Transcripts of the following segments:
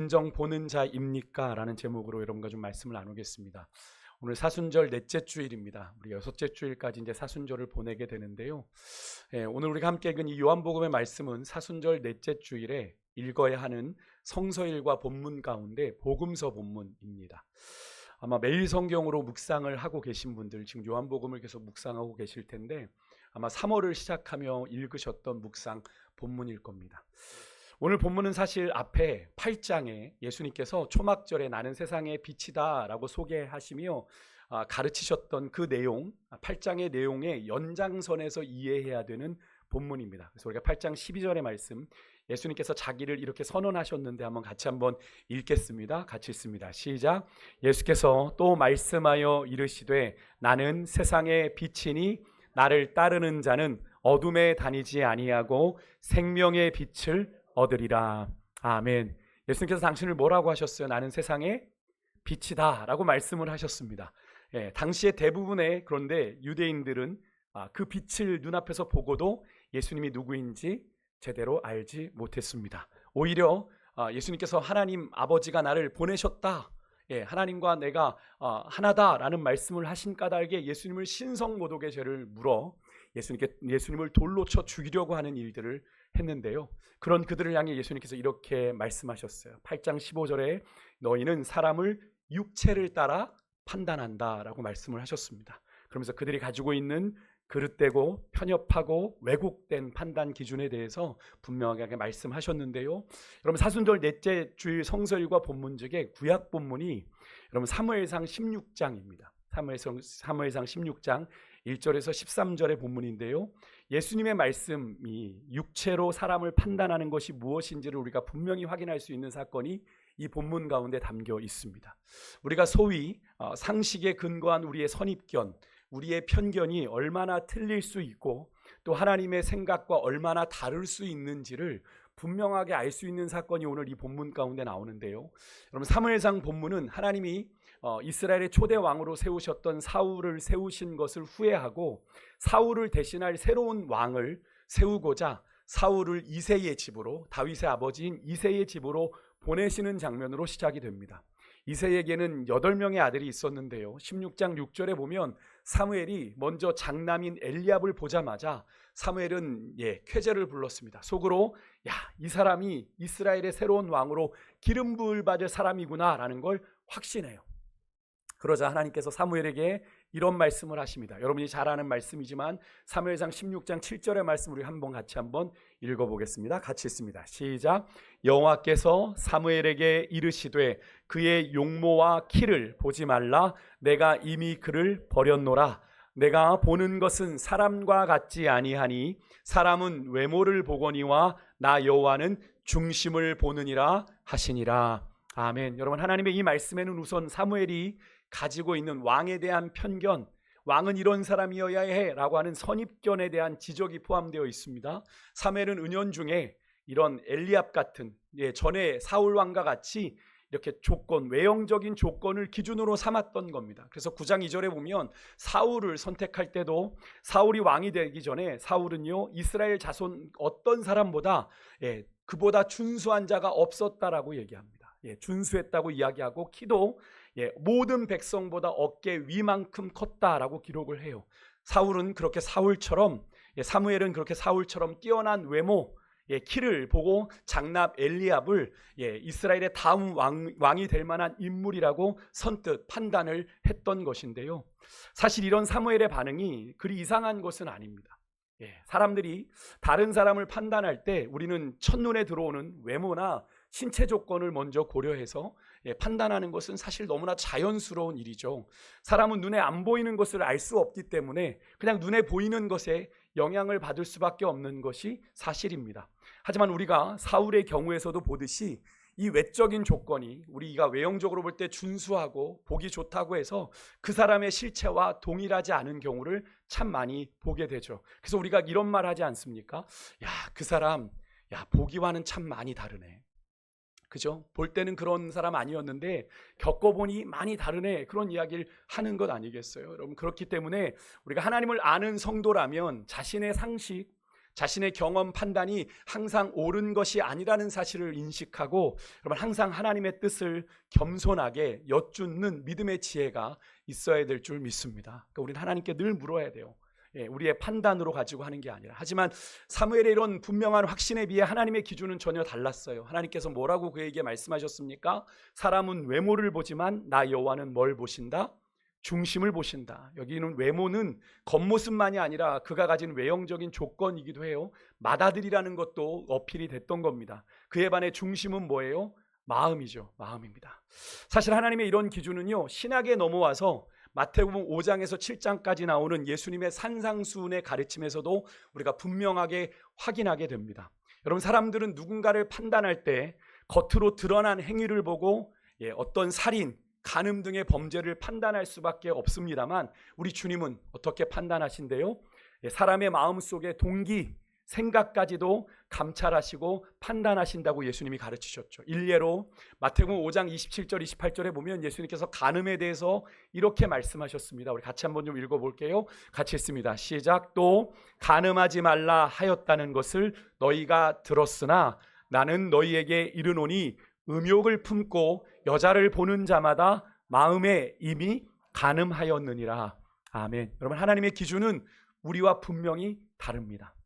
진정 보는 자입니까? 라는 제목으로 여러분과 좀 말씀을 나누겠습니다. 오늘 사순절 넷째 주일입니다. 우리 여섯째 주일까지 이제 사순절을 보내게 되는데요. 오늘 우리가 함께 읽은 이 요한복음의 말씀은 사순절 넷째 주일에 읽어야 하는 성서일과 본문 가운데 복음서 본문입니다. 아마 매일 성경으로 묵상을 하고 계신 분들, 지금 요한복음을 계속 묵상하고 계실 텐데 아마 3월을 시작하며 읽으셨던 묵상 본문일 겁니다. 오늘 본문은 사실 앞에 8장에 예수님께서 초막절에 나는 세상의 빛이다 라고 소개하시며 가르치셨던 그 내용, 8장의 내용의 연장선에서 이해해야 되는 본문입니다. 그래서 우리가 8장 12절의 말씀, 예수님께서 자기를 이렇게 선언하셨는데 한번 읽겠습니다. 같이 읽습니다. 시작. 예수께서 또 말씀하여 이르시되 나는 세상의 빛이니 나를 따르는 자는 어둠에 다니지 아니하고 생명의 빛을 얻으리라. 아멘. 예수님께서 당신을 뭐라고 하셨어요? 나는 세상의 빛이다 라고 말씀을 하셨습니다. 당시의 대부분의 그런데 유대인들은 그 빛을 눈앞에서 보고도 예수님이 누구인지 제대로 알지 못했습니다. 오히려 예수님께서 하나님 아버지가 나를 보내셨다, 하나님과 내가 하나다라는 말씀을 하신 까닭에 예수님을 신성모독의 죄를 물어 예수님을 돌로 쳐 죽이려고 하는 일들을 했는데요. 그런 그들을 향해 예수님께서 이렇게 말씀하셨어요. 8장 15절에 너희는 사람을 육체를 따라 판단한다 라고 말씀을 하셨습니다. 그러면서 그들이 가지고 있는 그릇되고 편협하고 왜곡된 판단 기준에 대해서 분명하게 말씀하셨는데요. 여러분 사순절 넷째 주일 성서일과 본문 중에 구약 본문이 여러분 사무엘상 16장입니다. 사무엘상 16장 1절에서 13절의 본문인데요. 예수님의 말씀이 육체로 사람을 판단하는 것이 무엇인지를 우리가 분명히 확인할 수 있는 사건이 이 본문 가운데 담겨 있습니다. 우리가 소위 상식에 근거한 우리의 선입견, 우리의 편견이 얼마나 틀릴 수 있고 또 하나님의 생각과 얼마나 다를 수 있는지를 분명하게 알 수 있는 사건이 오늘 이 본문 가운데 나오는데요. 여러분 사무엘상 본문은 하나님이 이스라엘의 초대 왕으로 세우셨던 사울을 세우신 것을 후회하고 사울을 대신할 새로운 왕을 세우고자 사울을 이새의 집으로, 다윗의 아버지인 이새의 집으로 보내시는 장면으로 시작이 됩니다. 이새에게는 8명의 아들이 있었는데요. 16장 6절에 보면 사무엘이 먼저 장남인 엘리압을 보자마자 사무엘은 쾌재를 불렀습니다. 속으로 이 사람이 이스라엘의 새로운 왕으로 기름 부을 받을 사람이구나 라는 걸 확신해요. 그러자 하나님께서 사무엘에게 이런 말씀을 하십니다. 여러분이 잘 아는 말씀이지만 사무엘상 16장 7절의 말씀 우리 같이 한번 읽어보겠습니다. 같이 읽습니다. 시작. 여호와께서 사무엘에게 이르시되 그의 용모와 키를 보지 말라. 내가 이미 그를 버렸노라. 내가 보는 것은 사람과 같지 아니하니 사람은 외모를 보거니와 나 여호와는 중심을 보느니라 하시니라. 아멘. 여러분 하나님의 이 말씀에는 우선 사무엘이 가지고 있는 왕에 대한 편견, 왕은 이런 사람이어야 해라고 하는 선입견에 대한 지적이 포함되어 있습니다. 사무엘은 은연중에 이런 엘리압 같은 전에 사울 왕과 같이 이렇게 외형적인 조건을 기준으로 삼았던 겁니다. 그래서 9장 2절에 보면 사울을 선택할 때도 사울이 왕이 되기 전에 사울은요 이스라엘 자손 어떤 사람보다 그보다 준수한 자가 없었다라고 얘기합니다. 준수했다고 이야기하고 키도 모든 백성보다 어깨 위만큼 컸다라고 기록을 해요. 사무엘은 그렇게 사울처럼 뛰어난 외모, 키를 보고 장남 엘리압을 이스라엘의 다음 왕이 될 만한 인물이라고 선뜻 판단을 했던 것인데요. 사실 이런 사무엘의 반응이 그리 이상한 것은 아닙니다. 사람들이 다른 사람을 판단할 때 우리는 첫눈에 들어오는 외모나 신체 조건을 먼저 고려해서 판단하는 것은 사실 너무나 자연스러운 일이죠. 사람은 눈에 안 보이는 것을 알 수 없기 때문에 그냥 눈에 보이는 것에 영향을 받을 수밖에 없는 것이 사실입니다. 하지만 우리가 사울의 경우에서도 보듯이 이 외적인 조건이 우리가 외형적으로 볼 때 준수하고 보기 좋다고 해서 그 사람의 실체와 동일하지 않은 경우를 참 많이 보게 되죠. 그래서 우리가 이런 말 하지 않습니까? 그 사람 보기와는 참 많이 다르네. 그죠? 볼 때는 그런 사람 아니었는데 겪어보니 많이 다르네, 그런 이야기를 하는 것 아니겠어요? 여러분 그렇기 때문에 우리가 하나님을 아는 성도라면 자신의 상식, 자신의 경험 판단이 항상 옳은 것이 아니라는 사실을 인식하고 여러분 항상 하나님의 뜻을 겸손하게 여쭙는 믿음의 지혜가 있어야 될 줄 믿습니다. 그러니까 우리는 하나님께 늘 물어야 돼요. 우리의 판단으로 가지고 하는 게 아니라. 하지만 사무엘의 이런 분명한 확신에 비해 하나님의 기준은 전혀 달랐어요. 하나님께서 뭐라고 그에게 말씀하셨습니까? 사람은 외모를 보지만 나 여호와는 뭘 보신다? 중심을 보신다. 여기는 외모는 겉모습만이 아니라 그가 가진 외형적인 조건이기도 해요. 맏아들이라는 것도 어필이 됐던 겁니다. 그에 반해 중심은 뭐예요? 마음이죠. 마음입니다. 사실 하나님의 이런 기준은요, 신약에 넘어와서 마태복음 5장에서 7장까지 나오는 예수님의 산상수훈의 가르침에서도 우리가 분명하게 확인하게 됩니다. 여러분, 사람들은 누군가를 판단할 때 겉으로 드러난 행위를 보고 어떤 살인, 간음 등의 범죄를 판단할 수밖에 없습니다만 우리 주님은 어떻게 판단하신대요? 사람의 마음속의 동기, 생각까지도 감찰하시고 판단하신다고 예수님이 가르치셨죠. 일례로 마태복음 5장 27절 28절에 보면 예수님께서 간음에 대해서 이렇게 말씀하셨습니다. 우리 같이 한번 좀 읽어볼게요. 같이 읽습니다. 시작. 또 간음하지 말라 하였다는 것을 너희가 들었으나 나는 너희에게 이르노니 음욕을 품고 여자를 보는 자마다 마음에 이미 간음하였느니라. 아멘. 여러분, 하나님의 기준은 우리와 분명히 다릅니다.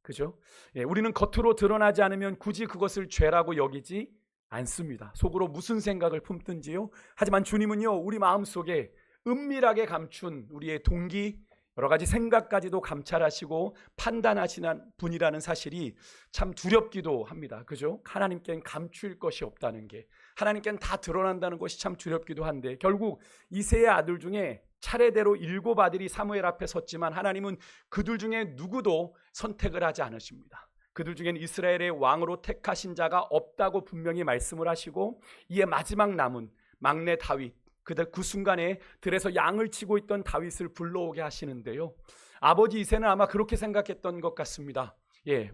그죠? 우리는 겉으로 드러나지 않으면 굳이 그것을 죄라고 여기지 않습니다. 속으로 무슨 생각을 품든지요. 하지만 주님은요, 우리 마음속에 은밀하게 감춘 우리의 동기, 여러 가지 생각까지도 감찰하시고 판단하시는 분이라는 사실이 참 두렵기도 합니다. 그죠? 하나님께는 감출 것이 없다는 게, 하나님께는 다 드러난다는 것이 참 두렵기도 한데, 결국 이새의 아들 중에 차례대로 7 아들이 사무엘 앞에 섰지만 하나님은 그들 중에 누구도 선택을 하지 않으십니다. 그들 중에는 이스라엘의 왕으로 택하신 자가 없다고 분명히 말씀을 하시고, 이에 마지막 남은 막내 다윗, 그 순간에 들에서 양을 치고 있던 다윗을 불러오게 하시는데요, 아버지 이새는 아마 그렇게 생각했던 것 같습니다.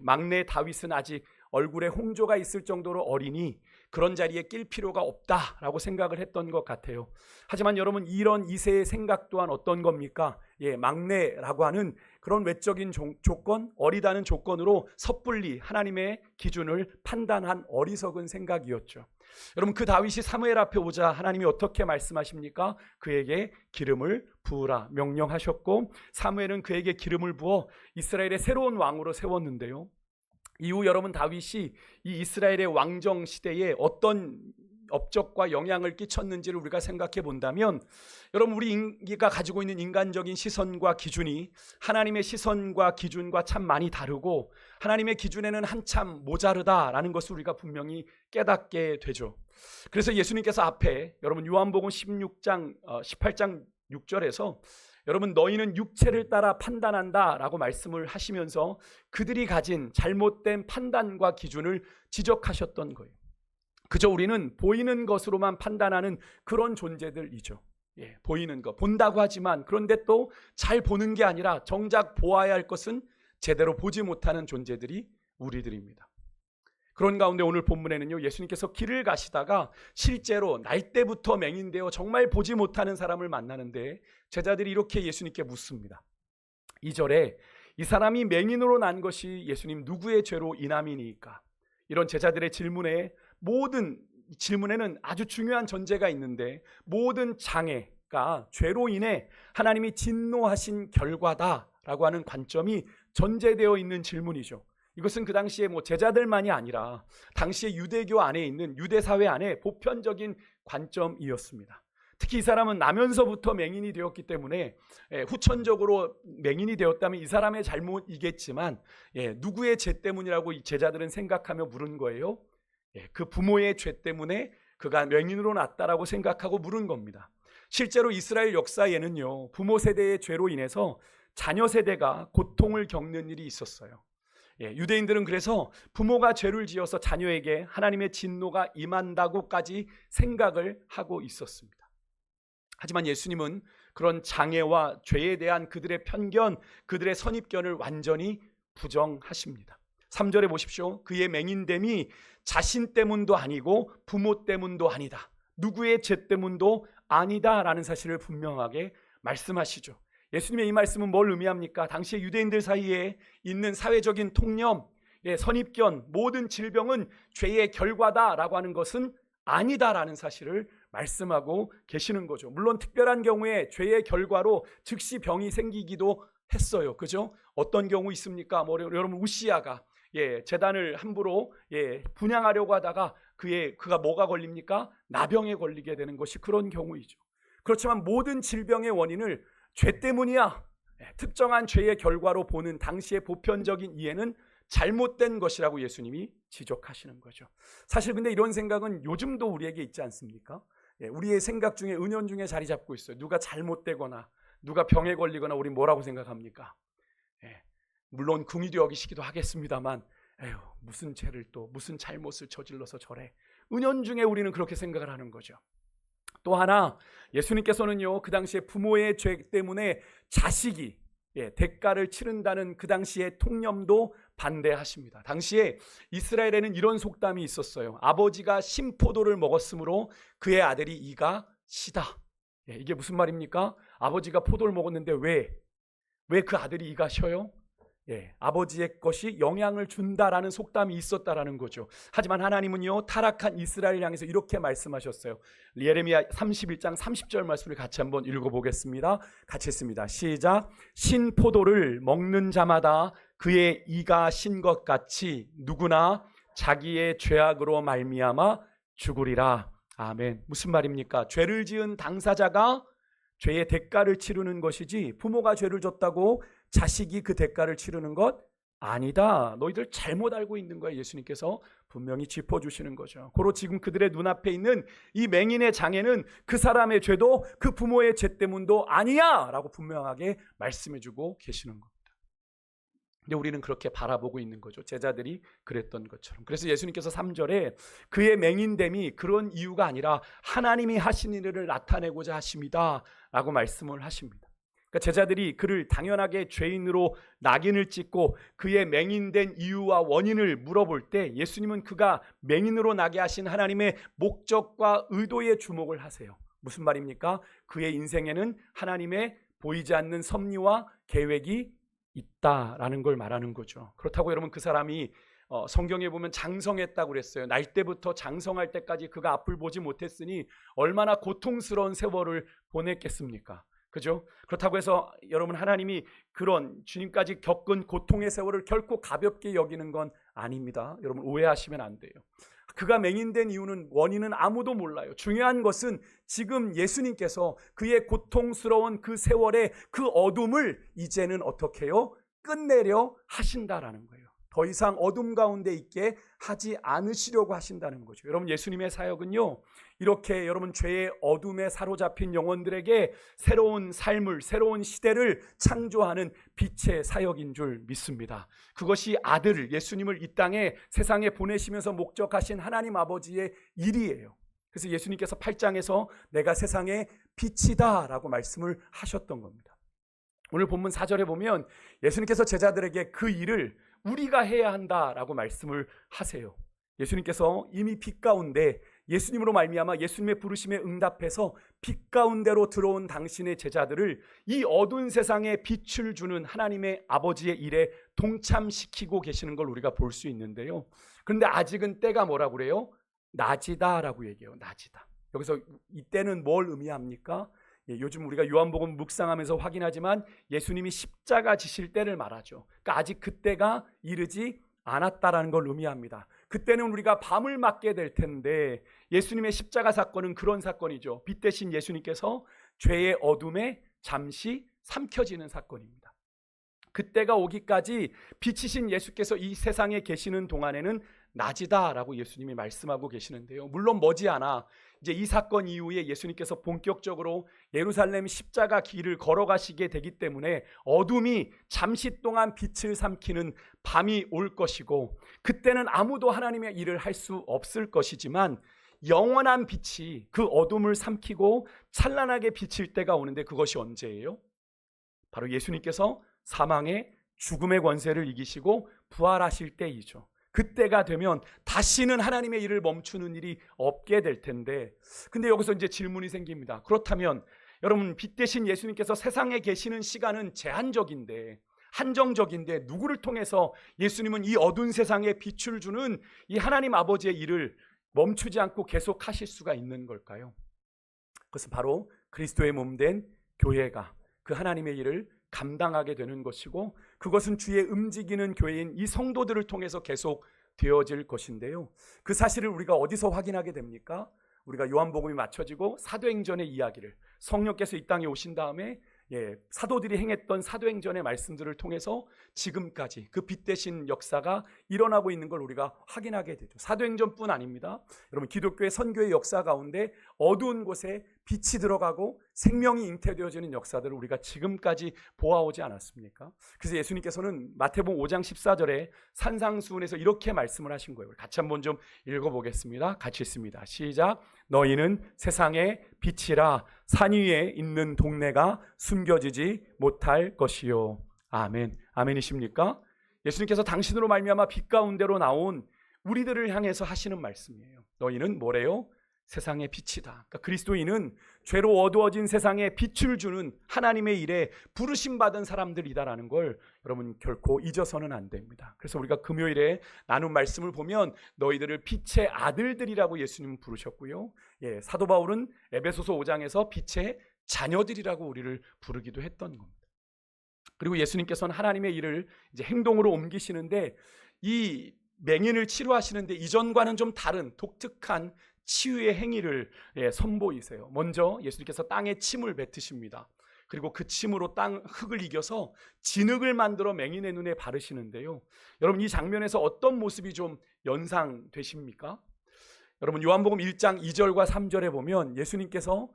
막내 다윗은 아직 얼굴에 홍조가 있을 정도로 어리니 그런 자리에 낄 필요가 없다라고 생각을 했던 것 같아요. 하지만 여러분, 이런 이새의 생각 또한 어떤 겁니까? 막내라고 하는 그런 외적인 조건, 어리다는 조건으로 섣불리 하나님의 기준을 판단한 어리석은 생각이었죠. 여러분, 그 다윗이 사무엘 앞에 오자 하나님이 어떻게 말씀하십니까? 그에게 기름을 부으라 명령하셨고, 사무엘은 그에게 기름을 부어 이스라엘의 새로운 왕으로 세웠는데요, 이후 여러분, 다윗이 이 이스라엘의 왕정 시대에 어떤 업적과 영향을 끼쳤는지를 우리가 생각해 본다면, 여러분, 우리가 가지고 있는 인간적인 시선과 기준이 하나님의 시선과 기준과 참 많이 다르고 하나님의 기준에는 한참 모자르다라는 것을 우리가 분명히 깨닫게 되죠. 그래서 예수님께서 앞에 여러분 요한복음 18장 6절에서 여러분, 너희는 육체를 따라 판단한다 라고 말씀을 하시면서 그들이 가진 잘못된 판단과 기준을 지적하셨던 거예요. 그저 우리는 보이는 것으로만 판단하는 그런 존재들이죠. 보이는 것, 본다고 하지만 그런데 또 잘 보는 게 아니라 정작 보아야 할 것은 제대로 보지 못하는 존재들이 우리들입니다. 그런 가운데 오늘 본문에는요, 예수님께서 길을 가시다가 실제로 날 때부터 맹인되어 정말 보지 못하는 사람을 만나는데 제자들이 이렇게 예수님께 묻습니다. 2절에 이 사람이 맹인으로 난 것이 예수님 누구의 죄로 인함이니까? 이런 제자들의 모든 질문에는 아주 중요한 전제가 있는데, 모든 장애가 죄로 인해 하나님이 진노하신 결과다라고 하는 관점이 전제되어 있는 질문이죠. 이것은 그 당시에 제자들만이 아니라 당시에 유대교 안에 있는 유대사회 안에 보편적인 관점이었습니다. 특히 이 사람은 나면서부터 맹인이 되었기 때문에 후천적으로 맹인이 되었다면 이 사람의 잘못이겠지만 누구의 죄 때문이라고 이 제자들은 생각하며 물은 거예요. 그 부모의 죄 때문에 그가 맹인으로 났다라고 생각하고 물은 겁니다. 실제로 이스라엘 역사에는요, 부모 세대의 죄로 인해서 자녀 세대가 고통을 겪는 일이 있었어요. 유대인들은 그래서 부모가 죄를 지어서 자녀에게 하나님의 진노가 임한다고까지 생각을 하고 있었습니다. 하지만 예수님은 그런 장애와 죄에 대한 그들의 편견, 그들의 선입견을 완전히 부정하십니다. 3절에 보십시오. 그의 맹인됨이 자신 때문도 아니고 부모 때문도 아니다, 누구의 죄 때문도 아니다라는 사실을 분명하게 말씀하시죠. 예수님의 이 말씀은 뭘 의미합니까? 당시에 유대인들 사이에 있는 사회적인 통념, 선입견, 모든 질병은 죄의 결과다라고 하는 것은 아니다라는 사실을 말씀하고 계시는 거죠. 물론 특별한 경우에 죄의 결과로 즉시 병이 생기기도 했어요. 그죠? 어떤 경우 있습니까? 여러분 우시아가 제단을 함부로 분향하려고 하다가 그가 뭐가 걸립니까? 나병에 걸리게 되는 것이 그런 경우이죠. 그렇지만 모든 질병의 원인을 죄 때문이야, 특정한 죄의 결과로 보는 당시의 보편적인 이해는 잘못된 것이라고 예수님이 지적하시는 거죠. 사실 근데 이런 생각은 요즘도 우리에게 있지 않습니까? 우리의 생각 중에 은연중에 자리 잡고 있어요. 누가 잘못되거나 누가 병에 걸리거나 우리 뭐라고 생각합니까? 물론 긍휼히 여기시기도 하겠습니다만 에휴, 무슨 죄를 또 무슨 잘못을 저질러서 저래. 은연중에 우리는 그렇게 생각을 하는 거죠. 또 하나, 예수님께서는요 그 당시에 부모의 죄 때문에 자식이 대가를 치른다는 그 당시의 통념도 반대하십니다. 당시에 이스라엘에는 이런 속담이 있었어요. 아버지가 신포도를 먹었으므로 그의 아들이 이가 시다. 이게 무슨 말입니까? 아버지가 포도를 먹었는데 왜 그 아들이 이가 셔요? 아버지의 것이 영향을 준다라는 속담이 있었다라는 거죠. 하지만 하나님은요 타락한 이스라엘 향해서 이렇게 말씀하셨어요. 예레미야 31장 30절 말씀을 같이 한번 읽어보겠습니다. 같이 했습니다. 시작. 신포도를 먹는 자마다 그의 이가 신 것 같이 누구나 자기의 죄악으로 말미암아 죽으리라. 아멘. 무슨 말입니까? 죄를 지은 당사자가 죄의 대가를 치르는 것이지 부모가 죄를 졌다고 자식이 그 대가를 치르는 것 아니다. 너희들 잘못 알고 있는 거야. 예수님께서 분명히 짚어주시는 거죠. 고로 지금 그들의 눈앞에 있는 이 맹인의 장애는 그 사람의 죄도 그 부모의 죄 때문도 아니야 라고 분명하게 말씀해주고 계시는 겁니다. 근데 우리는 그렇게 바라보고 있는 거죠. 제자들이 그랬던 것처럼. 그래서 예수님께서 3절에 그의 맹인됨이 그런 이유가 아니라 하나님이 하신 일을 나타내고자 하십니다 라고 말씀을 하십니다. 그러니까 제자들이 그를 당연하게 죄인으로 낙인을 찍고 그의 맹인된 이유와 원인을 물어볼 때 예수님은 그가 맹인으로 나게 하신 하나님의 목적과 의도에 주목을 하세요. 무슨 말입니까? 그의 인생에는 하나님의 보이지 않는 섭리와 계획이 있다라는 걸 말하는 거죠. 그렇다고 여러분 그 사람이 성경에 보면 장성했다고 그랬어요. 날 때부터 장성할 때까지 그가 앞을 보지 못했으니 얼마나 고통스러운 세월을 보냈겠습니까? 그죠? 그렇다고 해서 여러분 하나님이 그런 주님까지 겪은 고통의 세월을 결코 가볍게 여기는 건 아닙니다. 여러분 오해하시면 안 돼요. 그가 맹인된 이유는 원인은 아무도 몰라요. 중요한 것은 지금 예수님께서 그의 고통스러운 그 세월의 그 어둠을 이제는 어떻게 해요? 끝내려 하신다라는 거예요. 더 이상 어둠 가운데 있게 하지 않으시려고 하신다는 거죠. 여러분 예수님의 사역은요 이렇게 여러분 죄의 어둠에 사로잡힌 영혼들에게 새로운 삶을, 새로운 시대를 창조하는 빛의 사역인 줄 믿습니다. 그것이 아들 예수님을 이 땅에 세상에 보내시면서 목적하신 하나님 아버지의 일이에요. 그래서 예수님께서 8장에서 내가 세상의 빛이다 라고 말씀을 하셨던 겁니다. 오늘 본문 4절에 보면 예수님께서 제자들에게 그 일을 우리가 해야 한다라고 말씀을 하세요. 예수님께서 이미 빛 가운데 예수님으로 말미암아 예수님의 부르심에 응답해서 빛 가운데로 들어온 당신의 제자들을 이 어두운 세상에 빛을 주는 하나님의 아버지의 일에 동참시키고 계시는 걸 우리가 볼 수 있는데요. 그런데 아직은 때가 뭐라고 그래요? 낮이다라고 얘기해요. 낮이다. 여기서 이때는 뭘 의미합니까? 요즘 우리가 요한복음 묵상하면서 확인하지만 예수님이 십자가 지실 때를 말하죠. 그러니까 아직 그때가 이르지 않았다라는 걸 의미합니다. 그때는 우리가 밤을 맞게 될 텐데 예수님의 십자가 사건은 그런 사건이죠. 빛 대신 예수님께서 죄의 어둠에 잠시 삼켜지는 사건입니다. 그때가 오기까지 빛이신 예수께서 이 세상에 계시는 동안에는 낮이다라고 예수님이 말씀하고 계시는데요. 물론 머지않아 이제 이 사건 이후에 예수님께서 본격적으로 예루살렘 십자가 길을 걸어가시게 되기 때문에 어둠이 잠시 동안 빛을 삼키는 밤이 올 것이고 그때는 아무도 하나님의 일을 할 수 없을 것이지만 영원한 빛이 그 어둠을 삼키고 찬란하게 비칠 때가 오는데 그것이 언제예요? 바로 예수님께서 사망의 죽음의 권세를 이기시고 부활하실 때이죠. 그때가 되면 다시는 하나님의 일을 멈추는 일이 없게 될 텐데 근데 여기서 이제 질문이 생깁니다. 그렇다면 여러분, 빛 대신 예수님께서 세상에 계시는 시간은 제한적인데, 한정적인데, 누구를 통해서 예수님은 이 어두운 세상에 빛을 주는 이 하나님 아버지의 일을 멈추지 않고 계속 하실 수가 있는 걸까요? 그것은 바로 그리스도의 몸된 교회가 그 하나님의 일을 감당하게 되는 것이고, 그것은 주의 움직이는 교회인 이 성도들을 통해서 계속 되어질 것인데요, 그 사실을 우리가 어디서 확인하게 됩니까? 우리가 요한복음이 맞춰지고 사도행전의 이야기를, 성령께서 이 땅에 오신 다음에 사도들이 행했던 사도행전의 말씀들을 통해서 지금까지 그 빛 대신 역사가 일어나고 있는 걸 우리가 확인하게 되죠. 사도행전뿐 아닙니다. 여러분, 기독교의 선교의 역사 가운데 어두운 곳에 빛이 들어가고 생명이 잉태되어지는 역사들을 우리가 지금까지 보아오지 않았습니까? 그래서 예수님께서는 마태복음 5장 14절에 산상수훈에서 이렇게 말씀을 하신 거예요. 같이 한번 좀 읽어보겠습니다. 같이 읽습니다. 시작. 너희는 세상의 빛이라. 산 위에 있는 동네가 숨겨지지 못할 것이요. 아멘. 아멘이십니까? 예수님께서 당신으로 말미암아 빛 가운데로 나온 우리들을 향해서 하시는 말씀이에요. 너희는 뭐래요? 세상의 빛이다. 그러니까 그리스도인은 죄로 어두워진 세상에 빛을 주는 하나님의 일에 부르심 받은 사람들이다라는 걸 여러분 결코 잊어서는 안 됩니다. 그래서 우리가 금요일에 나눈 말씀을 보면 너희들을 빛의 아들들이라고 예수님은 부르셨고요, 사도 바울은 에베소서 5장에서 빛의 자녀들이라고 우리를 부르기도 했던 겁니다. 그리고 예수님께서는 하나님의 일을 이제 행동으로 옮기시는데, 이 맹인을 치료하시는데 이전과는 좀 다른 독특한 치유의 행위를 선보이세요. 먼저 예수님께서 땅에 침을 뱉으십니다. 그리고 그 침으로 땅 흙을 이겨서 진흙을 만들어 맹인의 눈에 바르시는데요, 여러분, 이 장면에서 어떤 모습이 좀 연상되십니까? 여러분, 요한복음 1장 2절과 3절에 보면 예수님께서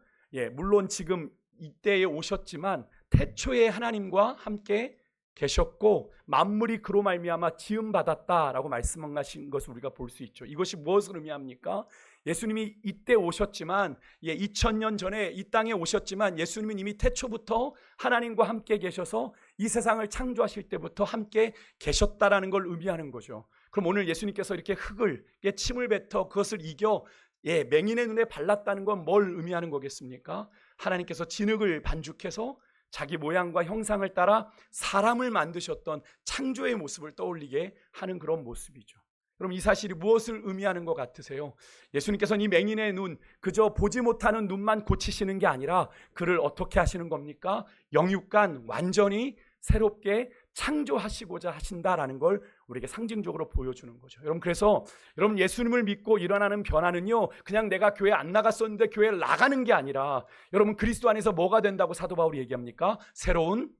물론 지금 이때에 오셨지만 태초에 하나님과 함께 계셨고 만물이 그로 말미암아 지음 받았다라고 말씀하신 것을 우리가 볼 수 있죠. 이것이 무엇을 의미합니까? 예수님이 이때 오셨지만 2000년 전에 이 땅에 오셨지만 예수님은 이미 태초부터 하나님과 함께 계셔서 이 세상을 창조하실 때부터 함께 계셨다라는 걸 의미하는 거죠. 그럼 오늘 예수님께서 이렇게 흙을 침을 뱉어 그것을 이겨 맹인의 눈에 발랐다는 건 뭘 의미하는 거겠습니까? 하나님께서 진흙을 반죽해서 자기 모양과 형상을 따라 사람을 만드셨던 창조의 모습을 떠올리게 하는 그런 모습이죠. 그럼 이 사실이 무엇을 의미하는 것 같으세요? 예수님께서는 이 맹인의 눈, 그저 보지 못하는 눈만 고치시는 게 아니라 그를 어떻게 하시는 겁니까? 영육간 완전히 새롭게 창조하시고자 하신다라는 걸 우리에게 상징적으로 보여주는 거죠. 여러분, 그래서 여러분, 예수님을 믿고 일어나는 변화는요, 그냥 내가 교회 안 나갔었는데 교회를 나가는 게 아니라, 여러분, 그리스도 안에서 뭐가 된다고 사도 바울이 얘기합니까? 새로운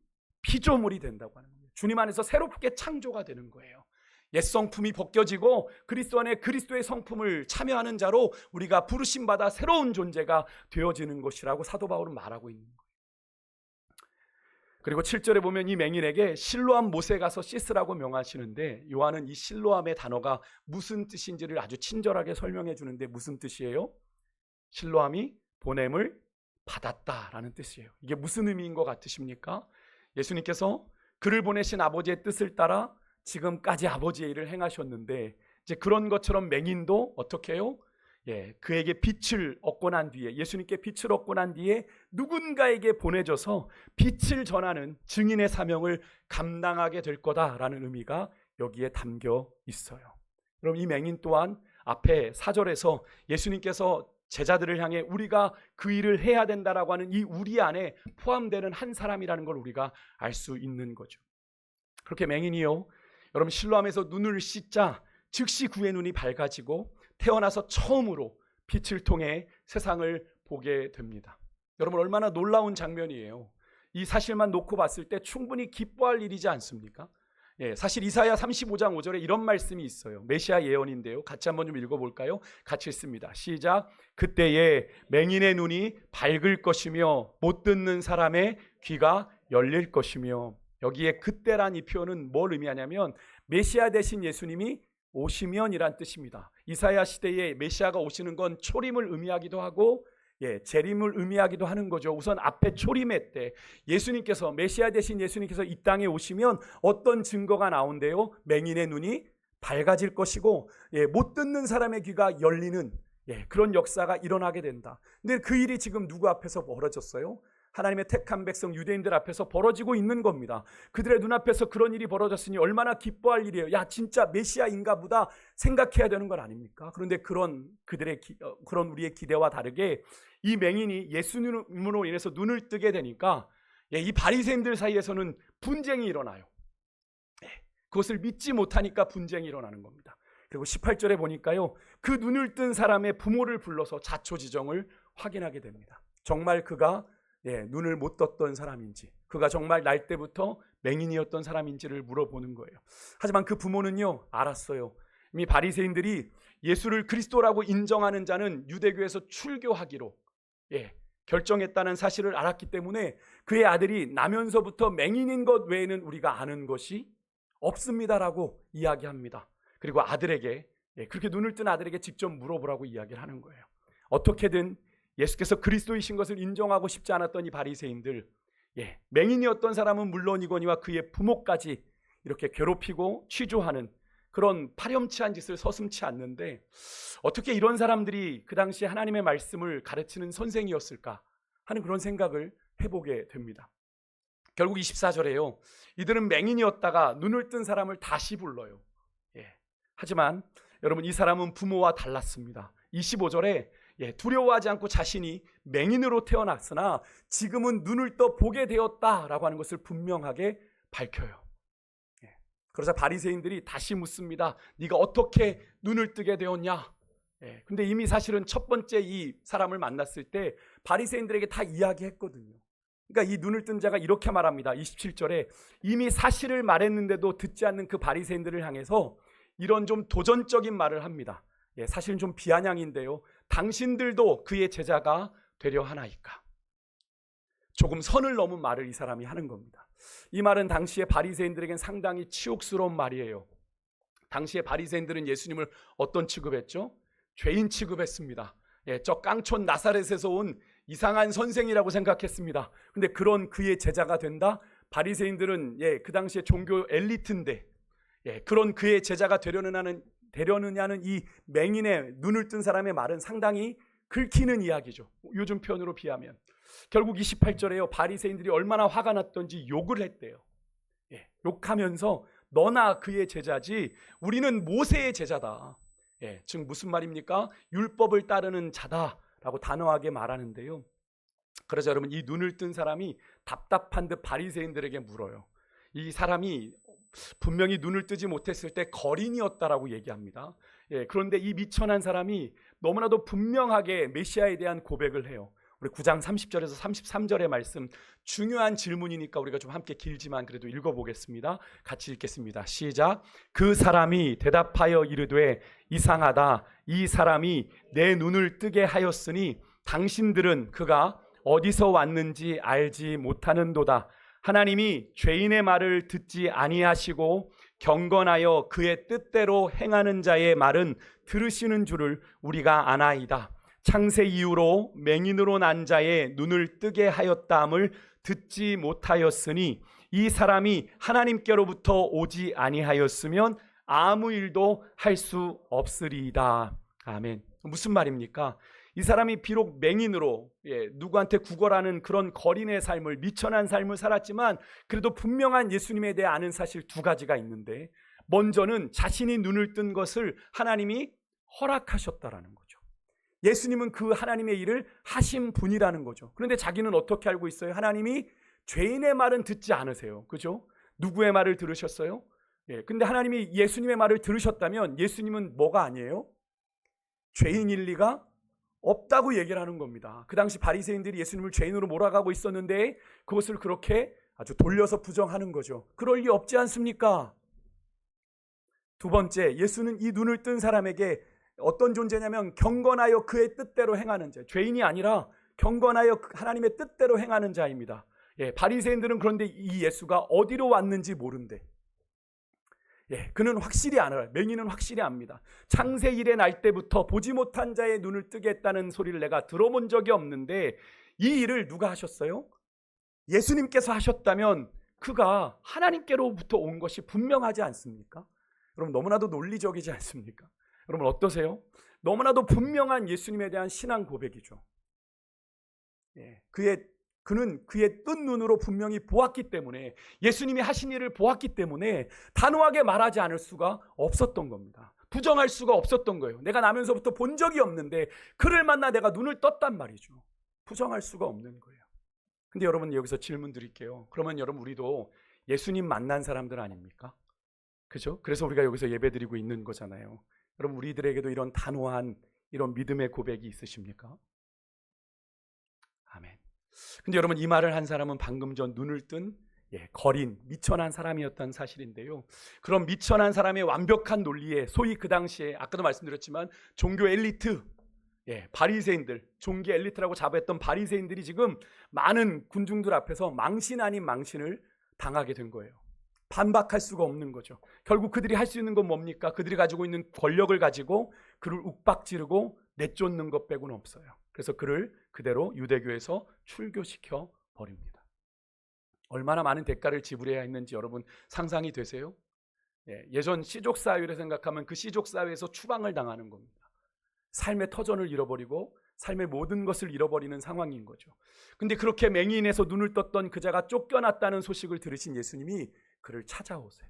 피조물이 된다고 하는 거예요. 주님 안에서 새롭게 창조가 되는 거예요. 옛 성품이 벗겨지고 그리스도 안에 그리스도의 성품을 참여하는 자로 우리가 부르심받아 새로운 존재가 되어지는 것이라고 사도 바울은 말하고 있는 거예요. 그리고 7절에 보면 이 맹인에게 실로암 못에 가서 씻으라고 명하시는데, 요한은 이 실로암의 단어가 무슨 뜻인지를 아주 친절하게 설명해 주는데, 무슨 뜻이에요? 실로암이 보냄을 받았다라는 뜻이에요. 이게 무슨 의미인 것 같으십니까? 예수님께서 그를 보내신 아버지의 뜻을 따라 지금까지 아버지의 일을 행하셨는데, 이제 그런 것처럼 맹인도 어떻게 해요? 그에게 빛을 얻고 난 뒤에, 예수님께 빛을 얻고 난 뒤에 누군가에게 보내져서 빛을 전하는 증인의 사명을 감당하게 될 거다라는 의미가 여기에 담겨 있어요. 그럼 이 맹인 또한 앞에 4절에서 예수님께서 제자들을 향해 우리가 그 일을 해야 된다라고 하는 이 우리 안에 포함되는 한 사람이라는 걸 우리가 알 수 있는 거죠. 그렇게 맹인이요, 여러분, 실로암에서 눈을 씻자 즉시 그의 눈이 밝아지고 태어나서 처음으로 빛을 통해 세상을 보게 됩니다. 여러분, 얼마나 놀라운 장면이에요. 이 사실만 놓고 봤을 때 충분히 기뻐할 일이지 않습니까? 사실 이사야 35장 5절에 이런 말씀이 있어요. 메시아 예언인데요, 같이 한번 좀 읽어볼까요? 같이 읽습니다. 시작. 그때에 맹인의 눈이 밝을 것이며 못 듣는 사람의 귀가 열릴 것이며. 여기에 그때란 이 표현은 뭘 의미하냐면 메시아 되신 예수님이 오시면이란 뜻입니다. 이사야 시대에 메시아가 오시는 건 초림을 의미하기도 하고 재림을 의미하기도 하는 거죠. 우선 앞에 초림의 때 예수님께서, 메시아 되신 예수님께서 이 땅에 오시면 어떤 증거가 나온대요? 맹인의 눈이 밝아질 것이고 못 듣는 사람의 귀가 열리는 그런 역사가 일어나게 된다. 근데 그 일이 지금 누구 앞에서 벌어졌어요? 하나님의 택한 백성 유대인들 앞에서 벌어지고 있는 겁니다. 그들의 눈앞에서 그런 일이 벌어졌으니 얼마나 기뻐할 일이에요. 야, 진짜 메시아인가 보다 생각해야 되는 건 아닙니까? 그런데 그런 우리의 기대와 다르게 이 맹인이 예수님으로 인해서 눈을 뜨게 되니까 이 바리새인들 사이에서는 분쟁이 일어나요. 그것을 믿지 못하니까 분쟁이 일어나는 겁니다. 그리고 18절에 보니까요, 그 눈을 뜬 사람의 부모를 불러서 자초지정을 확인하게 됩니다. 정말 그가 눈을 못 떴던 사람인지, 그가 정말 날 때부터 맹인이었던 사람인지를 물어보는 거예요. 하지만 그 부모는요, 알았어요. 이미 바리새인들이 예수를 그리스도라고 인정하는 자는 유대교에서 출교하기로 결정했다는 사실을 알았기 때문에 그의 아들이 나면서부터 맹인인 것 외에는 우리가 아는 것이 없습니다라고 이야기합니다. 그리고 아들에게, 그렇게 눈을 뜬 아들에게 직접 물어보라고 이야기를 하는 거예요. 어떻게든 예수께서 그리스도이신 것을 인정하고 싶지 않았던 이 바리새인들, 맹인이었던 사람은 물론이거니와 그의 부모까지 이렇게 괴롭히고 취조하는 그런 파렴치한 짓을 서슴지 않는데, 어떻게 이런 사람들이 그 당시에 하나님의 말씀을 가르치는 선생이었을까 하는 그런 생각을 해보게 됩니다. 결국 24절에요, 이들은 맹인이었다가 눈을 뜬 사람을 다시 불러요. 하지만 여러분, 이 사람은 부모와 달랐습니다. 25절에 두려워하지 않고 자신이 맹인으로 태어났으나 지금은 눈을 떠 보게 되었다라고 하는 것을 분명하게 밝혀요. 그러자 바리새인들이 다시 묻습니다. 네가 어떻게 눈을 뜨게 되었냐? 근데 이미 사실은 첫 번째 이 사람을 만났을 때 바리새인들에게 다 이야기했거든요. 그러니까 이 눈을 뜬 자가 이렇게 말합니다. 27절에 이미 사실을 말했는데도 듣지 않는 그 바리새인들을 향해서 이런 좀 도전적인 말을 합니다. 사실은 좀 비아냥인데요, 당신들도 그의 제자가 되려 하나이까? 조금 선을 넘은 말을 이 사람이 하는 겁니다. 이 말은 당시의 바리새인들에겐 상당히 치욕스러운 말이에요. 당시의 바리새인들은 예수님을 어떤 취급했죠? 죄인 취급했습니다. 저 깡촌 나사렛에서 온 이상한 선생이라고 생각했습니다. 근데 그런 그의 제자가 된다? 바리새인들은 그 당시에 종교 엘리트인데 그런 그의 제자가 되려느냐는 이 맹인의 눈을 뜬 사람의 말은 상당히 긁히는 이야기죠. 요즘 표현으로 비하면. 결국 28절에요, 바리새인들이 얼마나 화가 났던지 욕을 했대요. 욕하면서 너나 그의 제자지 우리는 모세의 제자다. 즉 무슨 말입니까? 율법을 따르는 자다라고 단호하게 말하는데요. 그래서 여러분, 이 눈을 뜬 사람이 답답한 듯 바리새인들에게 물어요. 이 사람이 분명히 눈을 뜨지 못했을 때 거린이었다라고 얘기합니다. 그런데 이 미천한 사람이 너무나도 분명하게 메시아에 대한 고백을 해요. 우리 9장 30절에서 33절의 말씀, 중요한 질문이니까 우리가 좀 함께 길지만 그래도 읽어보겠습니다. 같이 읽겠습니다. 시작. 그 사람이 대답하여 이르되 이상하다. 이 사람이 내 눈을 뜨게 하였으니 당신들은 그가 어디서 왔는지 알지 못하는도다. 하나님이 죄인의 말을 듣지 아니하시고 경건하여 그의 뜻대로 행하는 자의 말은 들으시는 줄을 우리가 아나이다. 창세 이후로 맹인으로 난 자의 눈을 뜨게 하였다함을 듣지 못하였으니 이 사람이 하나님께로부터 오지 아니하였으면 아무 일도 할 수 없으리이다. 아멘. 무슨 말입니까? 이 사람이 비록 맹인으로 누구한테 구걸하는 그런 거린의 삶을, 미천한 삶을 살았지만 그래도 분명한 예수님에 대해 아는 사실 두 가지가 있는데, 먼저는 자신이 눈을 뜬 것을 하나님이 허락하셨다라는 거죠. 예수님은 그 하나님의 일을 하신 분이라는 거죠. 그런데 자기는 어떻게 알고 있어요? 하나님이 죄인의 말은 듣지 않으세요. 그죠? 누구의 말을 들으셨어요? 근데 하나님이 예수님의 말을 들으셨다면 예수님은 뭐가 아니에요? 죄인일 리가 없다고 얘기를 하는 겁니다. 그 당시 바리새인들이 예수님을 죄인으로 몰아가고 있었는데 그것을 그렇게 아주 돌려서 부정하는 거죠. 그럴 리 없지 않습니까? 두 번째, 예수는 이 눈을 뜬 사람에게 어떤 존재냐면 경건하여 그의 뜻대로 행하는 자, 죄인이 아니라 경건하여 하나님의 뜻대로 행하는 자입니다. 바리새인들은 그런데 이 예수가 어디로 왔는지 모른대. 그는 확실히 알아요. 맹인은 확실히 압니다. 창세 이래 날 때부터 보지 못한 자의 눈을 뜨게 했다는 소리를 내가 들어본 적이 없는데 이 일을 누가 하셨어요? 예수님께서 하셨다면 그가 하나님께로부터 온 것이 분명하지 않습니까? 여러분, 너무나도 논리적이지 않습니까? 여러분 어떠세요? 너무나도 분명한 예수님에 대한 신앙 고백이죠. 그의 그는 그의 뜬 눈으로 분명히 보았기 때문에, 예수님이 하신 일을 보았기 때문에 단호하게 말하지 않을 수가 없었던 겁니다. 부정할 수가 없었던 거예요. 내가 나면서부터 본 적이 없는데 그를 만나 내가 눈을 떴단 말이죠. 부정할 수가 없는 거예요. 근데 여러분, 여기서 질문 드릴게요. 그러면 여러분, 우리도 예수님 만난 사람들 아닙니까? 그죠? 그래서 우리가 여기서 예배드리고 있는 거잖아요. 여러분, 우리들에게도 이런 단호한 이런 믿음의 고백이 있으십니까? 아멘. 근데 여러분, 이 말을 한 사람은 방금 전 눈을 뜬 거린, 미천한 사람이었다는 사실인데요. 그런 미천한 사람의 완벽한 논리에, 소위 그 당시에 아까도 말씀드렸지만 종교 엘리트, 바리새인들, 종교 엘리트라고 자부했던 바리새인들이 지금 많은 군중들 앞에서 망신 아닌 망신을 당하게 된 거예요. 반박할 수가 없는 거죠. 결국 그들이 할 수 있는 건 뭡니까? 그들이 가지고 있는 권력을 가지고 그를 욱박지르고 내쫓는 것 빼고는 없어요. 그래서 그를 그대로 유대교에서 출교시켜 버립니다. 얼마나 많은 대가를 지불해야 했는지 여러분 상상이 되세요? 예전 시족사회를 생각하면 그 시족사회에서 추방을 당하는 겁니다. 삶의 터전을 잃어버리고 삶의 모든 것을 잃어버리는 상황인 거죠. 근데 그렇게 맹인에서 눈을 떴던 그자가 쫓겨났다는 소식을 들으신 예수님이 그를 찾아오세요.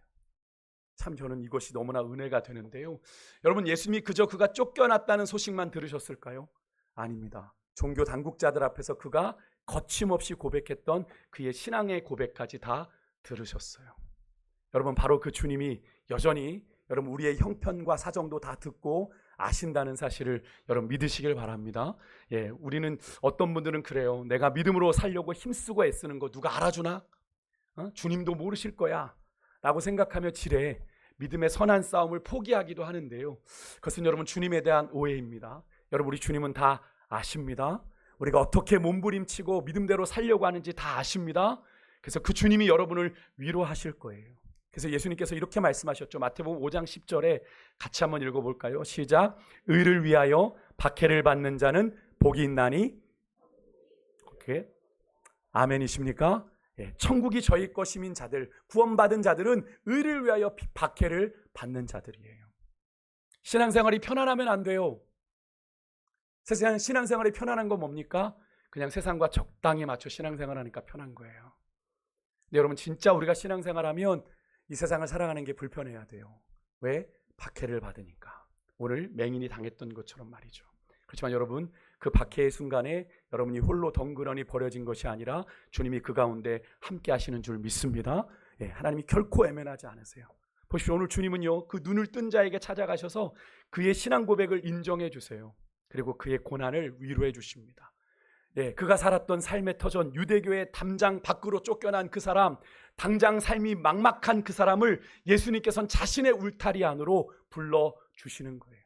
참 저는 이것이 너무나 은혜가 되는데요. 여러분, 예수님이 그저 그가 쫓겨났다는 소식만 들으셨을까요? 아닙니다. 종교 당국자들 앞에서 그가 거침없이 고백했던 그의 신앙의 고백까지 다 들으셨어요. 여러분, 바로 그 주님이 여전히 여러분 우리의 형편과 사정도 다 듣고 아신다는 사실을 여러분 믿으시길 바랍니다. 우리는 어떤 분들은 그래요. 내가 믿음으로 살려고 힘쓰고 애쓰는 거 누가 알아주나? 주님도 모르실 거야 라고 생각하며 지레 믿음의 선한 싸움을 포기하기도 하는데요. 그것은 여러분 주님에 대한 오해입니다. 여러분, 우리 주님은 다 아십니다. 우리가 어떻게 몸부림치고 믿음대로 살려고 하는지 다 아십니다. 그래서 그 주님이 여러분을 위로하실 거예요. 그래서 예수님께서 이렇게 말씀하셨죠. 마태복음 5장 10절에 같이 한번 읽어볼까요? 시작. 의를 위하여 박해를 받는 자는 복이 있나니. 오케이. 아멘이십니까? 천국이 저희 것임인 자들, 구원받은 자들은 의를 위하여 박해를 받는 자들이에요. 신앙생활이 편안하면 안 돼요. 세상 신앙생활이 편안한 건 뭡니까? 그냥 세상과 적당히 맞춰 신앙생활하니까 편한 거예요. 근데 여러분, 진짜 우리가 신앙생활하면 이 세상을 살아가는 게 불편해야 돼요. 왜? 박해를 받으니까. 오늘 맹인이 당했던 것처럼 말이죠. 그렇지만 여러분, 그 박해의 순간에 여러분이 홀로 덩그러니 버려진 것이 아니라 주님이 그 가운데 함께 하시는 줄 믿습니다. 하나님이 결코 애면하지 않으세요. 보십시오. 오늘 주님은요, 그 눈을 뜬 자에게 찾아가셔서 그의 신앙 고백을 인정해 주세요. 그리고 그의 고난을 위로해 주십니다. 그가 살았던 삶의 터전, 유대교의 담장 밖으로 쫓겨난 그 사람, 당장 삶이 막막한 그 사람을 예수님께서는 자신의 울타리 안으로 불러주시는 거예요.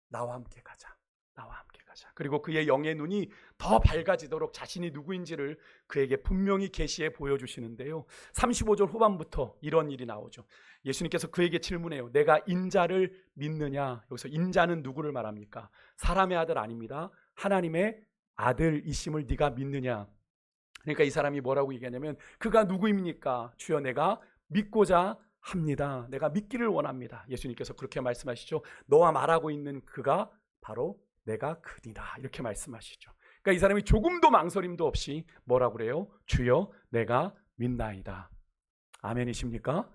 나와 함께 가자. 나와 함께 가자. 그리고 그의 영의 눈이 더 밝아지도록 자신이 누구인지를 그에게 분명히 계시해 보여주시는데요. 35절 후반부터 이런 일이 나오죠. 예수님께서 그에게 질문해요. 내가 인자를 믿느냐? 여기서 인자는 누구를 말합니까? 사람의 아들 아닙니다. 하나님의 아들이심을 네가 믿느냐? 그러니까 이 사람이 뭐라고 얘기하냐면, 그가 누구입니까? 주여, 내가 믿고자 합니다. 내가 믿기를 원합니다. 예수님께서 그렇게 말씀하시죠. 너와 말하고 있는 그가 바로 내가 그니라, 이렇게 말씀하시죠. 그러니까 이 사람이 조금도 망설임도 없이 뭐라고 그래요? 주여, 내가 믿나이다. 아멘이십니까?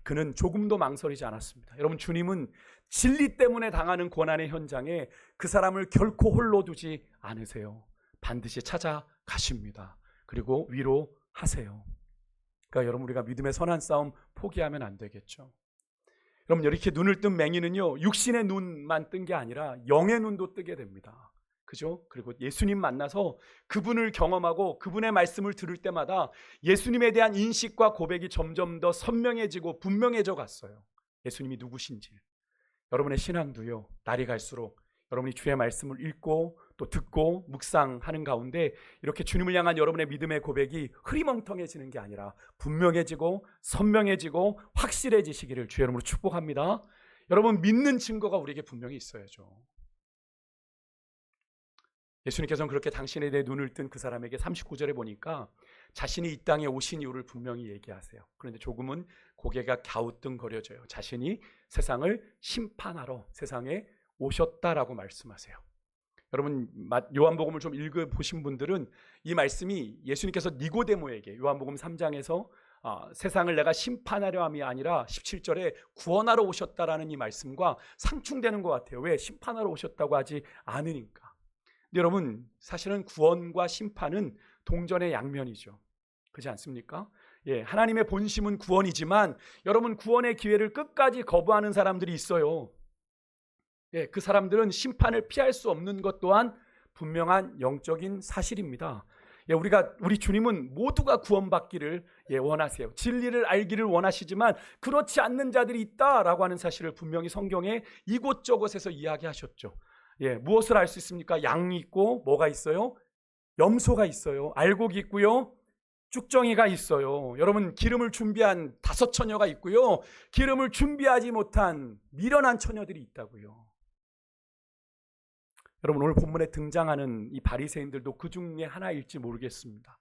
그는 조금도 망설이지 않았습니다. 여러분, 주님은 진리 때문에 당하는 고난의 현장에 그 사람을 결코 홀로 두지 않으세요. 반드시 찾아가십니다. 그리고 위로하세요. 그러니까 여러분, 우리가 믿음의 선한 싸움 포기하면 안 되겠죠. 여러분, 이렇게 눈을 뜬 맹인은요, 육신의 눈만 뜬 게 아니라 영의 눈도 뜨게 됩니다. 그죠? 그리고 예수님 만나서 그분을 경험하고 그분의 말씀을 들을 때마다 예수님에 대한 인식과 고백이 점점 더 선명해지고 분명해져 갔어요. 예수님이 누구신지. 여러분의 신앙도요, 날이 갈수록 여러분이 주의 말씀을 읽고 또 듣고 묵상하는 가운데 이렇게 주님을 향한 여러분의 믿음의 고백이 흐리멍텅해지는 게 아니라 분명해지고 선명해지고 확실해지시기를 주의 이름으로 축복합니다. 여러분, 믿는 증거가 우리에게 분명히 있어야죠. 예수님께서는 그렇게 당신에 대해 눈을 뜬 그 사람에게 39절에 보니까 자신이 이 땅에 오신 이유를 분명히 얘기하세요. 그런데 조금은 고개가 갸우뚱거려져요. 자신이 세상을 심판하러 세상에 오셨다라고 말씀하세요. 여러분 요한복음을 좀 읽어보신 분들은 이 말씀이 예수님께서 니고데모에게 요한복음 3장에서 세상을 내가 심판하려 함이 아니라 17절에 구원하러 오셨다라는 이 말씀과 상충되는 것 같아요. 왜? 심판하러 오셨다고 하지 않으니까. 근데 여러분, 사실은 구원과 심판은 동전의 양면이죠. 그렇지 않습니까? 예, 하나님의 본심은 구원이지만 여러분, 구원의 기회를 끝까지 거부하는 사람들이 있어요. 예, 그 사람들은 심판을 피할 수 없는 것 또한 분명한 영적인 사실입니다. 예, 우리 주님은 모두가 구원받기를 원하세요. 진리를 알기를 원하시지만 그렇지 않는 자들이 있다라고 하는 사실을 분명히 성경에 이곳저곳에서 이야기하셨죠. 예, 무엇을 알 수 있습니까? 양이 있고 뭐가 있어요? 염소가 있어요. 알곡이 있고요. 쭉정이가 있어요. 여러분, 기름을 준비한 5 처녀가 있고요. 기름을 준비하지 못한 미련한 처녀들이 있다고요. 여러분, 오늘 본문에 등장하는 이 바리새인들도 그 중에 하나일지 모르겠습니다.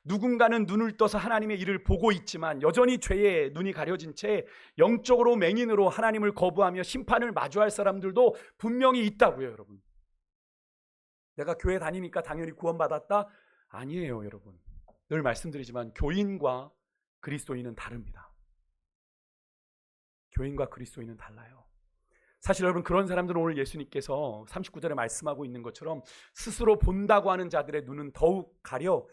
누군가는 눈을 떠서 하나님의 일을 보고 있지만 여전히 죄에 눈이 가려진 채 영적으로 맹인으로 하나님을 거부하며 심판을 마주할 사람들도 분명히 있다고요. 여러분, 내가 교회 다니니까 당연히 구원받았다? 아니에요. 여러분, 늘 말씀드리지만 교인과 그리스도인은 다릅니다. 교인과 그리스도인은 달라요. 사실 여러분, 그런 사람들은 오늘 예수님께서 39절에 말씀하고 있는 것처럼 스스로 본다고 하는 자들의 눈은 더욱 가려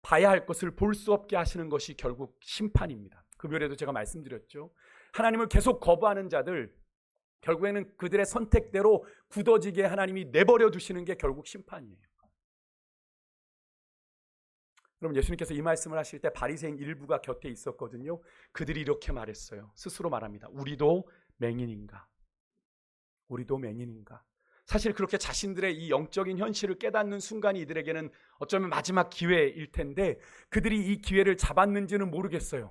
봐야 할 것을 볼 수 없게 하시는 것이 결국 심판입니다. 금요일에도 제가 말씀드렸죠. 하나님을 계속 거부하는 자들, 결국에는 그들의 선택대로 굳어지게 하나님이 내버려 두시는 게 결국 심판이에요. 그럼 예수님께서 이 말씀을 하실 때 바리새인 일부가 곁에 있었거든요. 그들이 이렇게 말했어요. 스스로 말합니다. 우리도 맹인인가? 우리도 맹인인가? 사실 그렇게 자신들의 이 영적인 현실을 깨닫는 순간이 이들에게는 어쩌면 마지막 기회일 텐데 그들이 이 기회를 잡았는지는 모르겠어요.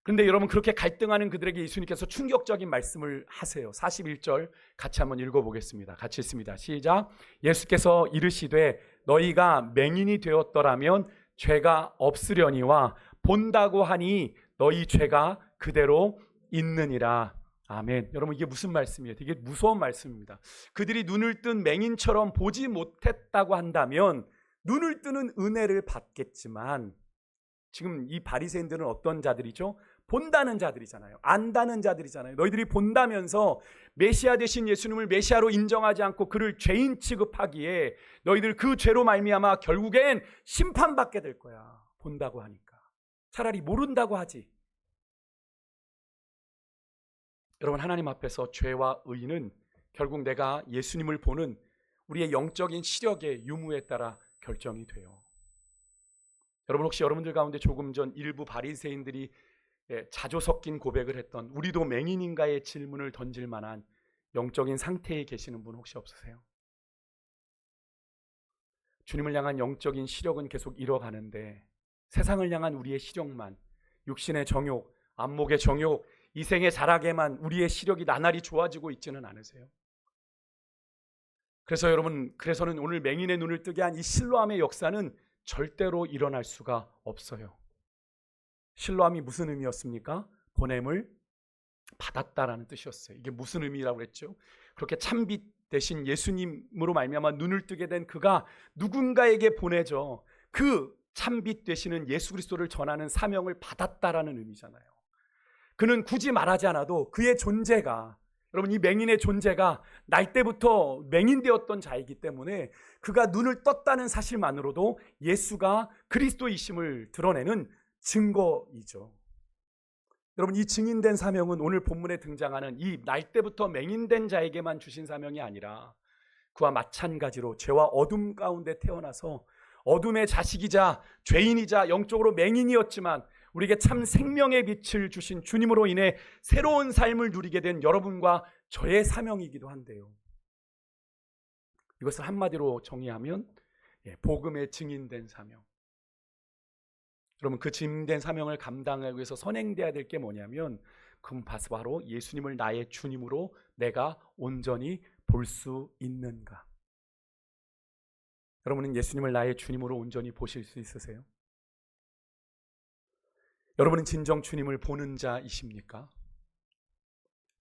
그런데 여러분, 그렇게 갈등하는 그들에게 예수님께서 충격적인 말씀을 하세요. 41절 같이 한번 읽어보겠습니다. 같이 읽습니다. 시작. 예수께서 이르시되 너희가 맹인이 되었더라면 죄가 없으려니와 본다고 하니 너희 죄가 그대로 있느니라. 아멘. 여러분, 이게 무슨 말씀이에요? 되게 무서운 말씀입니다. 그들이 눈을 뜬 맹인처럼 보지 못했다고 한다면 눈을 뜨는 은혜를 받겠지만 지금 이 바리새인들은 어떤 자들이죠? 본다는 자들이잖아요. 안다는 자들이잖아요. 너희들이 본다면서 메시아 되신 예수님을 메시아로 인정하지 않고 그를 죄인 취급하기에 너희들 그 죄로 말미암아 결국엔 심판받게 될 거야. 본다고 하니까. 차라리 모른다고 하지. 여러분, 하나님 앞에서 죄와 의는 결국 내가 예수님을 보는 우리의 영적인 시력의 유무에 따라 결정이 돼요. 여러분, 혹시 여러분들 가운데 조금 전 일부 바리새인들이 자조 섞인 고백을 했던 우리도 맹인인가의 질문을 던질 만한 영적인 상태에 계시는 분 혹시 없으세요? 주님을 향한 영적인 시력은 계속 잃어가는데 세상을 향한 우리의 시력만, 육신의 정욕, 안목의 정욕, 이생의 자락에만 우리의 시력이 나날이 좋아지고 있지는 않으세요? 그래서 여러분, 그래서는 오늘 맹인의 눈을 뜨게 한 이 실로암의 역사는 절대로 일어날 수가 없어요. 실로암이 무슨 의미였습니까? 보냄을 받았다라는 뜻이었어요. 이게 무슨 의미라고 그랬죠? 그렇게 참빛 대신 예수님으로 말미암아 눈을 뜨게 된 그가 누군가에게 보내져 그 참빛 되시는 예수 그리스도를 전하는 사명을 받았다라는 의미잖아요. 그는 굳이 말하지 않아도 그의 존재가, 여러분, 이 맹인의 존재가 날 때부터 맹인되었던 자이기 때문에 그가 눈을 떴다는 사실만으로도 예수가 그리스도이심을 드러내는 증거이죠. 여러분, 이 증인된 사명은 오늘 본문에 등장하는 이 날 때부터 맹인된 자에게만 주신 사명이 아니라 그와 마찬가지로 죄와 어둠 가운데 태어나서 어둠의 자식이자 죄인이자 영적으로 맹인이었지만 우리에게 참 생명의 빛을 주신 주님으로 인해 새로운 삶을 누리게 된 여러분과 저의 사명이기도 한데요. 이것을 한마디로 정의하면 복음의 증인된 사명. 여러분, 그 증인된 사명을 감당하기 위해서 선행돼야 될 게 뭐냐면 그건 바로 예수님을 나의 주님으로 내가 온전히 볼 수 있는가. 여러분은 예수님을 나의 주님으로 온전히 보실 수 있으세요? 여러분은 진정 주님을 보는 자이십니까?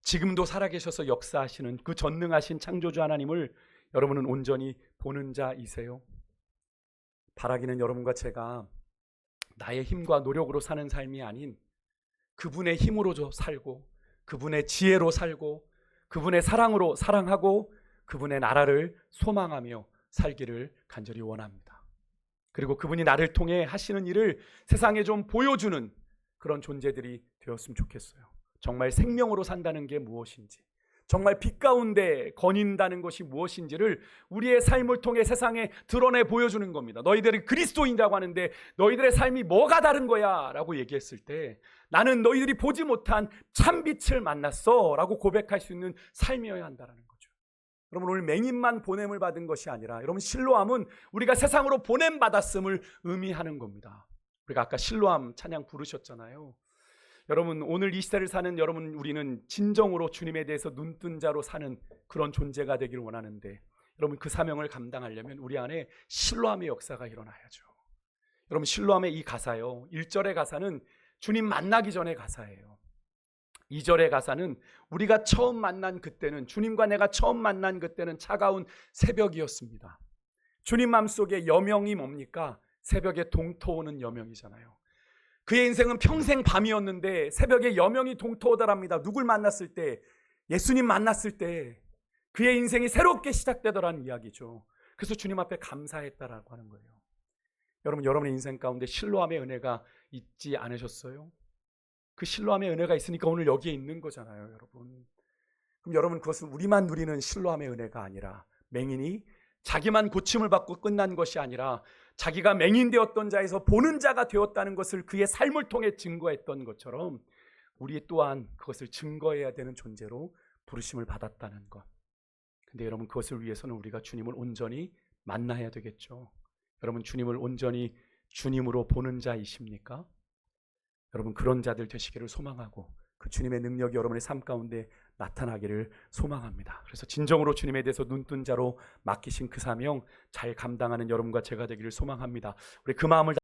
지금도 살아계셔서 역사하시는 그 전능하신 창조주 하나님을 여러분은 온전히 보는 자이세요? 바라기는 여러분과 제가 나의 힘과 노력으로 사는 삶이 아닌 그분의 힘으로 살고, 그분의 지혜로 살고, 그분의 사랑으로 사랑하고, 그분의 나라를 소망하며 살기를 간절히 원합니다. 그리고 그분이 나를 통해 하시는 일을 세상에 좀 보여주는 그런 존재들이 되었으면 좋겠어요. 정말 생명으로 산다는 게 무엇인지, 정말 빛 가운데 거닌다는 것이 무엇인지를 우리의 삶을 통해 세상에 드러내 보여주는 겁니다. 너희들이 그리스도인이라고 하는데 너희들의 삶이 뭐가 다른 거야? 라고 얘기했을 때 나는 너희들이 보지 못한 참빛을 만났어 라고 고백할 수 있는 삶이어야 한다는 거죠. 여러분, 오늘 맹인만 보냄을 받은 것이 아니라 여러분, 실로암은 우리가 세상으로 보냄받았음을 의미하는 겁니다. 우리가 아까 실로암 찬양 부르셨잖아요. 여러분, 오늘 이 시대를 사는 여러분, 우리는 진정으로 주님에 대해서 눈뜬 자로 사는 그런 존재가 되기를 원하는데, 여러분, 그 사명을 감당하려면 우리 안에 실로암의 역사가 일어나야죠. 여러분, 실로암의 이 가사요, 1절의 가사는 주님 만나기 전의 가사예요. 2절의 가사는 우리가 처음 만난 그때는, 주님과 내가 처음 만난 그때는 차가운 새벽이었습니다. 주님 마음속에 여명이 뭡니까? 새벽에 동토오는 여명이잖아요. 그의 인생은 평생 밤이었는데 새벽에 여명이 동토오더랍니다. 누굴 만났을 때? 예수님 만났을 때 그의 인생이 새롭게 시작되더라는 이야기죠. 그래서 주님 앞에 감사했다라고 하는 거예요. 여러분, 여러분의 인생 가운데 실로암의 은혜가 있지 않으셨어요? 그 실로암의 은혜가 있으니까 오늘 여기에 있는 거잖아요, 여러분. 그럼 여러분, 그것은 우리만 누리는 실로암의 은혜가 아니라, 맹인이 자기만 고침을 받고 끝난 것이 아니라 자기가 맹인되었던 자에서 보는 자가 되었다는 것을 그의 삶을 통해 증거했던 것처럼 우리 또한 그것을 증거해야 되는 존재로 부르심을 받았다는 것. 근데 여러분, 그것을 위해서는 우리가 주님을 온전히 만나야 되겠죠. 여러분, 주님을 온전히 주님으로 보는 자이십니까? 여러분, 그런 자들 되시기를 소망하고 그 주님의 능력이 여러분의 삶 가운데 나타나기를 소망합니다. 그래서 진정으로 주님에 대해서 눈뜬 자로 맡기신 그 사명 잘 감당하는 여러분과 제가 되기를 소망합니다. 우리 그 마음을